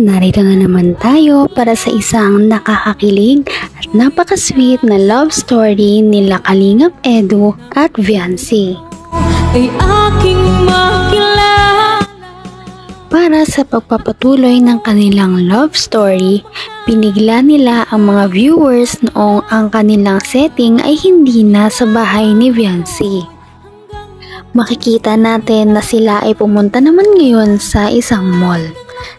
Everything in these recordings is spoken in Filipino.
narito na naman tayo para sa isang nakakakilig at napaka-sweet na love story nila Kalingap Edu at Viancy. Ay aking makilala. Para sa pagpapatuloy ng kanilang love story, pinigla nila ang mga viewers noong ang kanilang setting ay hindi na sa bahay ni Viancy. Makikita natin na sila ay pumunta naman ngayon sa isang mall.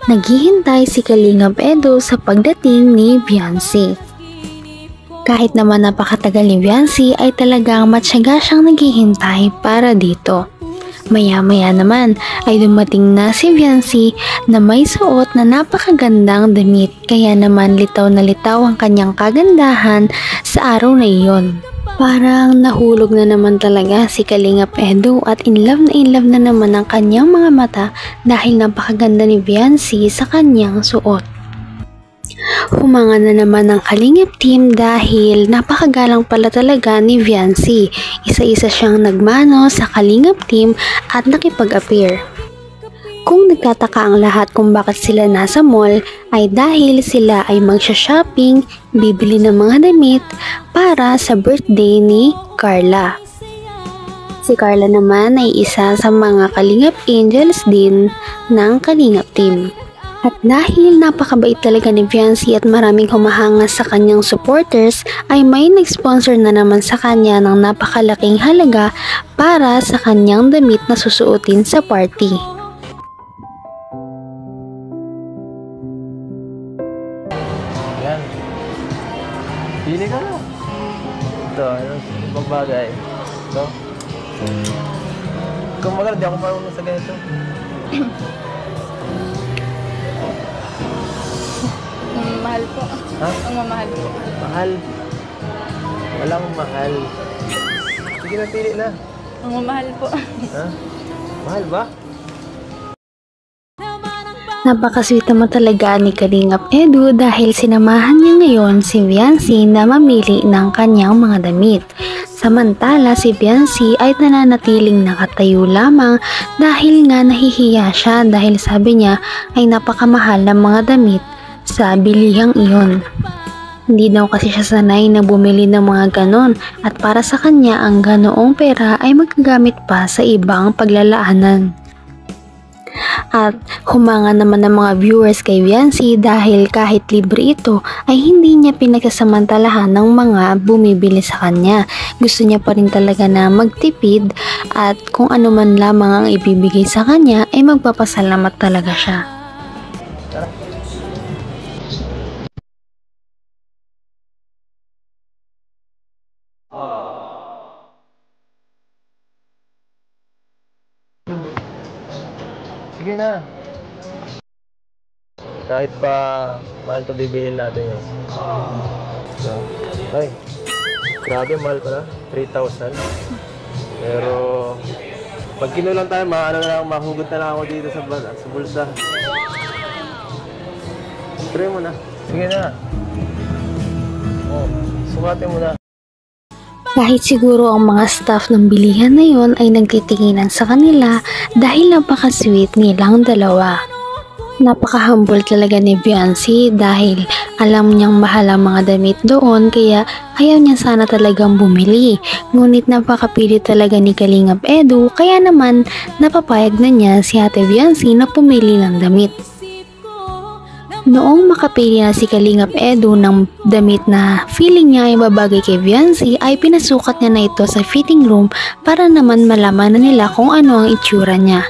Naghihintay si Kalingap Edu sa pagdating ni Viancy. Kahit naman napakatagal ni Viancy ay talagang matyaga siyang naghihintay para dito. Maya-maya naman ay dumating na si Viancy na may suot na napakagandang damit, kaya naman litaw na litaw ang kanyang kagandahan sa araw na iyon. Parang nahulog na naman talaga si Kalingap Edu at in love na naman ang kanyang mga mata dahil napakaganda ni Viancy sa kanyang suot. Humanga na naman ang Kalingap team dahil napakagalang pala talaga ni Viancy. Isa-isa siyang nagmano sa Kalingap team at nakipag-appear. Kung nagtataka ang lahat kung bakit sila nasa mall ay dahil sila ay magsha-shopping, bibili ng mga damit para sa birthday ni Carla. Si Carla naman ay isa sa mga Kalingap Angels din ng Kalingap team. At dahil napakabait talaga ni Viancy at maraming humahanga sa kanyang supporters ay may nag-sponsor na naman sa kanya ng napakalaking halaga para sa kanyang damit na susuotin sa party. Yan. Pili ka na. Ito, ibang bagay. Ito. Kung maganda, di ako marunong sa ganito. Mahal po. Ha? Ang mamahal po. Mahal. Walang mahal. Sige na, pili na. Ang mamahal po. Ha? Mahal ba? Napakasweet naman talaga ni Kalingap Edu dahil sinamahan niya ngayon si Viancy na mamili ng kanyang mga damit. Samantala si Viancy ay nananatiling nakatayo lamang dahil nga nahihiya siya dahil sabi niya ay napakamahal ng mga damit sa bilihang iyon. Hindi daw kasi siya sanay na bumili ng mga ganon at para sa kanya ang ganoong pera ay magagamit pa sa ibang paglalaanan. At humanga naman ng mga viewers kay Viancy dahil kahit libre ito ay hindi niya pinagsasamantalahan ng mga bumibili sa kanya. Gusto niya pa rin talaga na magtipid at kung ano man lamang ang ibibigay sa kanya ay magpapasalamat talaga siya. Sige na. Kahit pa mahal ito bibilin natin yun. So, ay, grabe mahal pala. 3,000. Pero, pag kinulang tayo, mahugot na lang ako dito sa bulsa. Try mo na. Sige na. Oh, sukatin mo na. Kahit siguro ang mga staff ng bilihan na yon ay nagtitinginan sa kanila dahil napaka-sweet nilang dalawa. Napaka-humble talaga ni Viancy dahil alam niyang mahal ang mga damit doon kaya ayaw niya sana talagang bumili. Ngunit napakapili talaga ni Kalingap Edu kaya naman napapayag na niya si Ate Viancy na pumili ng damit. Noong makapili na si Kalingap Edu ng damit na feeling niya ay babagay kay Viancy ay pinasukat niya na ito sa fitting room para naman malaman na nila kung ano ang itsura niya.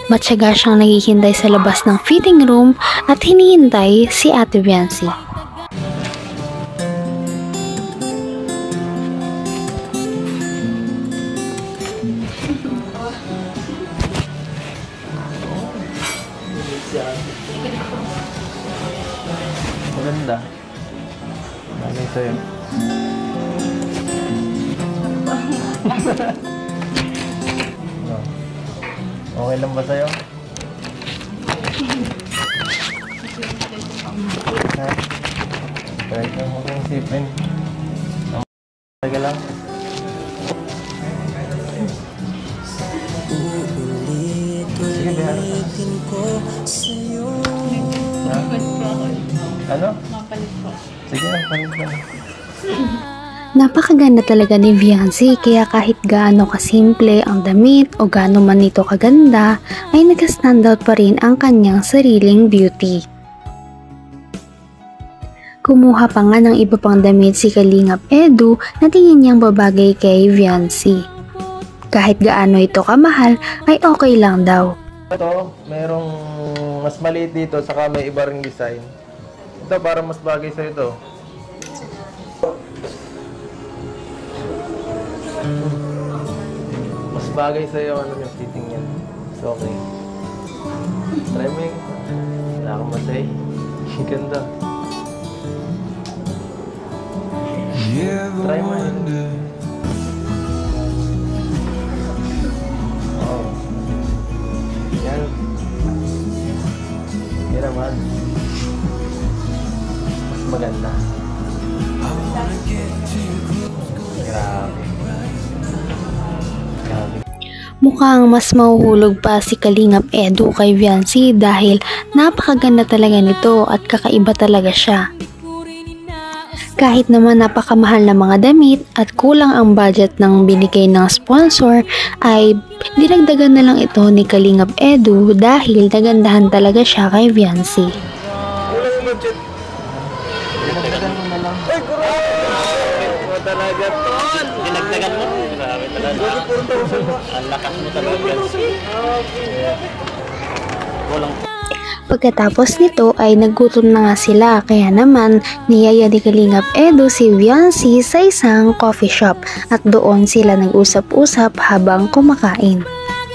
Matyaga siyang naghihintay sa labas ng fitting room at hinihintay si Ate Viancy. Maganda. Bagay sa'yo. Okay lang ba sa'yo? Ha? Kahit na mo kong isipin. Taga lang. Sige, biharap ka. Ha? Sige na, palit na. Napakaganda talaga ni Viancy kaya kahit gaano kasimple ang damit o gaano man ito kaganda ay nag-standout pa rin ang kanyang sariling beauty. Kumuha pa nga ng iba pang damit si Kalingap Edu na tingin niyang babagay kay Viancy. Kahit gaano ito kamahal ay okay lang daw. Ito, merong mas maliit dito saka may iba ring design. Ito para mas bagay sa ito. Mas bagay sa iyo ano yung fitting yan. So okay. Try mo yung... Wala akong masay. Ganda. Try mo yun. Oh. Yan. Yan naman. Mas maganda. Grabe. Grabe. Mukhang mas mahuhulog pa si Kalingap Edu kay Viancy dahil napakaganda talaga nito at kakaiba talaga siya. Kahit naman napakamahal na mga damit at kulang ang budget ng binigay ng sponsor ay dinagdagan na lang ito ni Kalingap Edu dahil nagandahan talaga siya kay Viancy. Kulang yung budget. Dinagdagan mo na lang. Ay, grabe! Talaga, Ton! Dinagdagan mo? Grabe talaga. Ang lakas mo talaga. Kulang. Pagkatapos nito ay naggutom na nga sila kaya naman niyaya ni Kalingap Edu si Viancy sa isang coffee shop at doon sila nag-usap-usap habang kumakain.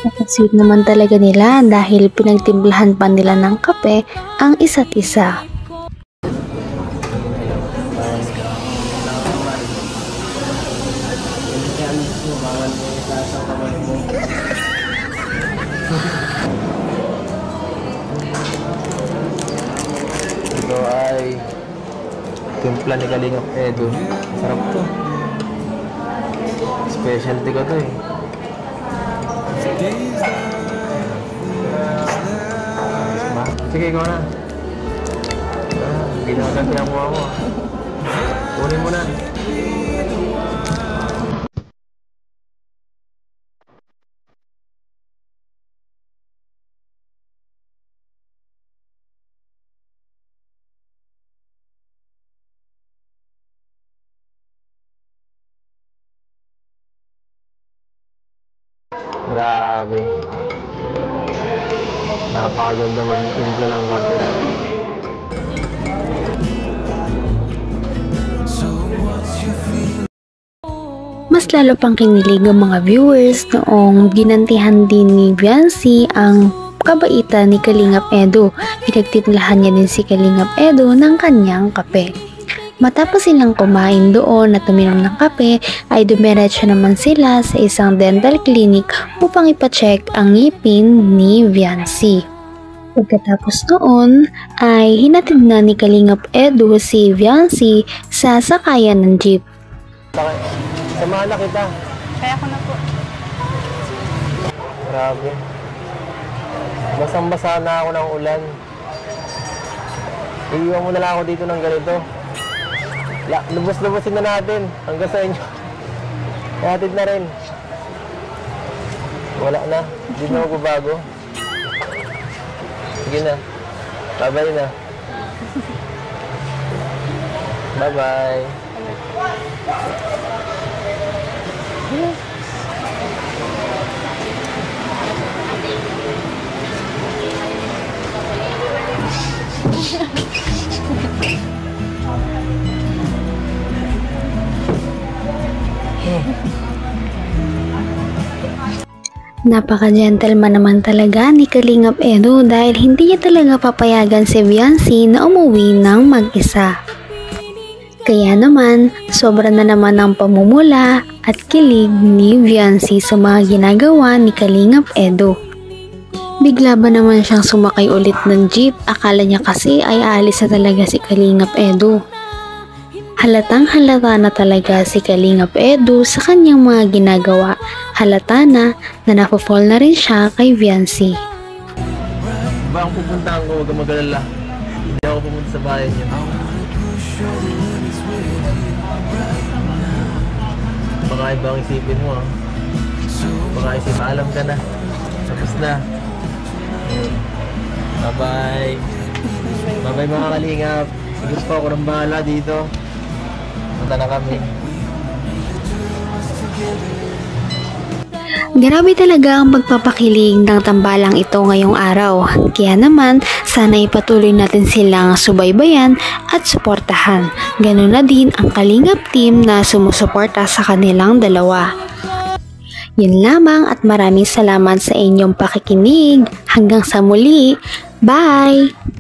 Napasweet naman talaga nila dahil pinagtimplahan pa nila ng kape ang isa't isa. Ito ay timpla ni Kalingap Edu. Sarap to. Specialty ko to eh. Sige, ikaw na. Ginagantihan mo ako. Kunin mo na. Grabe. Napakaganda man yung timpla ng kape. Mas lalo pang kinilig ang mga viewers noong ginantihan din ni Viancy ang kabaitan ni Kalingap Edu. Pinagtimplahan niya din si Kalingap Edu ng kanyang kape. Matapos silang kumain doon at uminom ng kape, ay dumiretso naman sila sa isang dental clinic upang ipacheck ang ngipin ni Viancy. Pagkatapos noon, ay hinatid na ni Kalingap Edu si Viancy sa sakayan ng jeep. Samahan na kita. Kaya ko na po. Grabe. Basang-basa na ako ng ulan. Iiwan mo na lang ako dito ng ganito. Lubos-lubosin na natin hanggang sa inyo. Ihatid na rin. Wala na. Hindi na magbabago. Sige na. Bye-bye na. Bye-bye. Napaka-gentleman naman talaga ni Kalingap Edu dahil hindi niya talaga papayagan si Viancy na umuwi ng mag-isa. Kaya naman, sobra na naman ang pamumula at kilig ni Viancy sa mga ginagawa ni Kalingap Edu. Bigla ba naman siyang sumakay ulit ng jeep? Akala niya kasi ay aalis na talaga si Kalingap Edu. Halatang halata na talaga si Kalingap Edu sa kanyang mga ginagawa. Halata na napofall na rin siya kay Viancy. Ba ang pupuntahan ko, huwag kang mag-alala. Hindi ako pumunta sa bahay niyo. baka ibang isipin mo. Baka isipin, alam ka na. Tapos na. Bye-bye. Bye-bye mga kalingap. Sige po, ako nang bahala dito. Punta na kami. Grabe talaga ang pagpapakilig ng tambalang ito ngayong araw. Kaya naman, sana ipatuloy natin silang subaybayan at suportahan. Ganun na din ang Kalingap team na sumusuporta sa kanilang dalawa. Yun lamang at maraming salamat sa inyong pakikinig. Hanggang sa muli. Bye!